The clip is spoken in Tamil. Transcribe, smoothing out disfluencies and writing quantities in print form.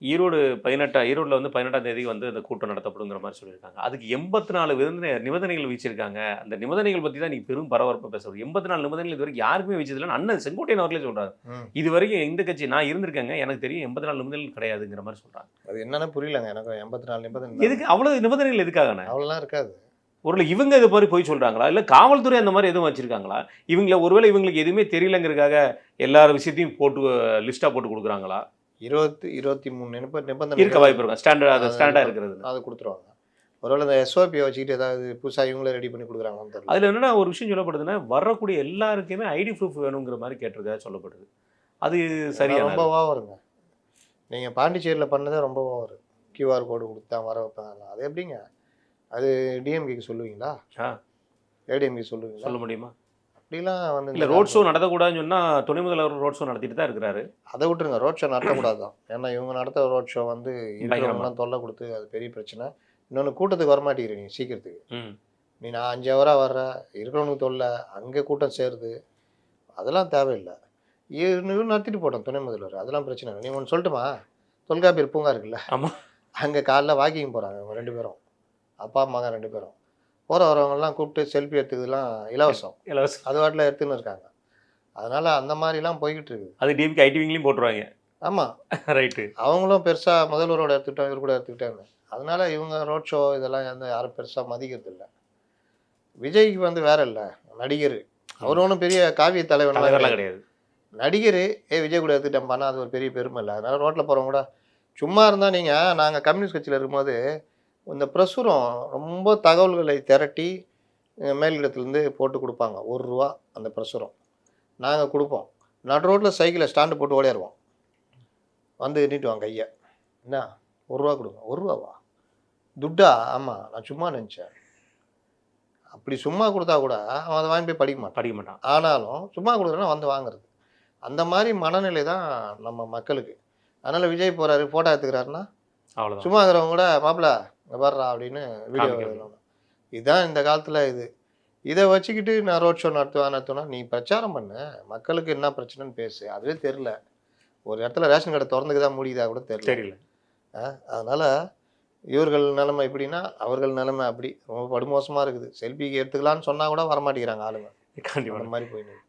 ஈரோடுல வந்து 18ஆம் தேதி வந்து அந்த கூட்டம் நடத்தப்படுங்கிற மாரி சொல்லியிருக்காங்க. அதுக்கு 84 நிபந்தனைகள் விதிச்சிருக்காங்க. அந்த நிபந்தனைகள் பத்தி தான் இன்னைக்கு பெரும் பரபரப்பா பேசப்படுது. 84 நிபந்தனைகள் இதுவரைக்கும் யாருக்குமே விதிச்சதில்லன்னு அண்ணன் செங்கோட்டையன் அவர்களே சொல்றாரு. ம். இதுவரைக்கும் இந்த கட்சி நான் இருந்திருக்கேங்க. எனக்கு தெரியும் 84 நிபந்தனைகள் கிடையாதுங்கிற மாரி சொல்றாங்க. அது என்னன்னு புரியலங்க எனக்கு 84 நிபந்தனை. எதுக்கு அவ்வளவு நிபந்தனைகள் எதுக்காகண்ணே? அவ்வளோலாம் இருக்காது. ஒருவேளை இவங்க இது மாரி பொய் சொல்றாங்களா? இல்ல காவல்துறை அந்த மாரி எதுவும் வச்சிருக்காங்களா? ஒருவேளை இவங்களுக்கு எதுவுமே தெரியலங்கிறதுக்காக எல்லார் விஷயத்தையும் போட்டு லிஸ்ட்டா போட்டு குடுக்குறாங்களா? 20, 23 நிபந்தனை இருக்க வாய்ப்பு இருக்கும். ஸ்டாண்டர்டா இருக்கிறது. அது கொடுத்துருவாங்க. ஒருவேளை இந்த எஸ்ஓபியை வச்சுக்கிட்டு ஏதாவது புதுசா இவங்களே ரெடி பண்ணி கொடுக்குறாங்கன்னு தெரியல. அதுல என்னன்னா ஒரு விஷயம் சொல்லப்படுதுன்னா, வரக்கூடிய எல்லாருக்குமே ஐடி ப்ரூஃப் வேணுங்கிற மாரி கேட்டிருக்கதா சொல்லப்படுது. அது சரியா? ரொம்ப ஓவருங்க. நீங்க பாண்டிச்சேரியில பண்ணதே ரொம்ப ஓவர். QR கோடு கொடுத்தா வர வைப்பாங்க. அது எப்படிங்க? அது டிஎம்கேக்கு சொல்லுவீங்களா? ஏடிஎம்கே சொல்லுவீங்களா? சொல்ல முடியுமா? அப்படிலாம் வந்து இல்ல ரோட் ஷோ நடத்தக்கூடாதுன்னு சொன்னா துணை முதல்வர் ரோட் ஷோ நடத்திட்டு தான் இருக்கிறாரு. அதை விட்டுருங்க. ரோட் ஷோ நடத்தக்கூடாது தான். ஏன்னா இவங்க நடத்த ரோட் ஷோ வந்து இருக்கிறவங்களாம் தொல்லை கொடுத்து அது பெரிய பிரச்சனை. இன்னொன்று கூட்டத்துக்கு வரமாட்டேங்கிறீங்க சீக்கிரத்துக்கு. நீ நான் 5 ஹவரா வர்றேன், இருக்கிறவனுக்கு தொல்லை, அங்கே கூட்டம் சேருது, அதெல்லாம் தேவையில்லை. இவன் நடத்திட்டு போட்டோம் துணை முதல்வர், அதெல்லாம் பிரச்சனை இல்லை. நீ ஒன்று சொல்லட்டுமா? தொல்காப்பியர் பூங்கா இருக்குல்ல, ஆமா. அங்கே காலைல வாக்கிங் போகிறாங்க அவங்க 2 பேரும், அப்பா மகன் 2 பேரும். போகிற வரவங்கெல்லாம் கூப்பிட்டு செல்ஃபி எடுத்துக்கிறதுலாம் இலவசம். அது வாட்டில் எடுத்துன்னு இருக்காங்க. அதனால் அந்த மாதிரிலாம் போய்கிட்டு இருக்குது. அது டிஎம்கே ஐடிவிங்லையும் போட்டுருவாங்க. ஆமாம், ரைட்டு. அவங்களும் பெருசாக முதல்வரோட எடுத்துக்கிட்டோம், இவர் கூட எடுத்துக்கிட்டாங்க. அதனால் இவங்க ரோட் ஷோ இதெல்லாம் வந்து யாரும் பெருசாக மதிக்கிறது இல்லை. விஜய்க்கு வந்து வேற இல்லை, நடிகர். அவர் ஒன்றும் பெரிய காவிய தலைவன்லாம் கிடையாது. நடிகர். விஜய் கூட எடுத்துக்கிட்டேன் பண்ணால் அது ஒரு பெரிய பெருமை இல்லை. அதனால் ரோட்டில் போகிறவங்க கூட சும்மா இருந்தால் நாங்கள் கம்யூனிஸ்ட் கட்சியில் இருக்கும்போது இந்த பிரசுரம் ரொம்ப தகவல்களை திரட்டி மேலிடத்துலேருந்து போட்டு கொடுப்பாங்க. ₹1 அந்த பிரசுரம் நாங்கள் கொடுப்போம். நடு ரோட்டில் சைக்கிளை ஸ்டாண்டு போட்டு ஓடிடுவோம். வந்து நீட்டுவாங்க கையை. என்ன ₹1 கொடுங்க. ₹1வா? துட்டா? ஆமாம், நான் சும்மா நினச்சேன். அப்படி சும்மா கொடுத்தா கூட அவன் அதை வாங்கி போய் படிக்க மாட்டான். ஆனாலும் சும்மா கொடுக்குறேன்னா வந்து வாங்குறது. அந்த மாதிரி மனநிலை தான் நம்ம மக்களுக்கு. அதனால் விஜய் போகிறாரு, ஃபோட்டோ எடுத்துக்கிறாருன்னா அவ்வளோதான். சும்மா இருக்கிறவங்க கூட மாப்பிள்ள வர்றா அப்படின்னு வீடியோ எடுக்கணும். இதுதான் இந்த காலத்தில் இது. இதை வச்சுக்கிட்டு நான் ரோட் ஷோ நடத்துவேன்னா நீ பிரச்சாரம் பண்ணு, மக்களுக்கு என்ன பிரச்சனைன்னு பேசு. அதுவே தெரில. ஒரு இடத்துல ரேஷன் கடை திறந்துக்குதான் முடியுதா கூட தெரியல. அதனால் இவர்கள் நிலைமை எப்படின்னா அவர்கள் நிலைமை அப்படி ரொம்ப படுமோசமாக இருக்குது. செல்ஃபிக்கு எடுத்துக்கலான்னு சொன்னால் கூட வரமாட்டேங்கிறாங்க ஆளுங்க. கண்டிப்பாக. அந்த மாதிரி போயிடுது.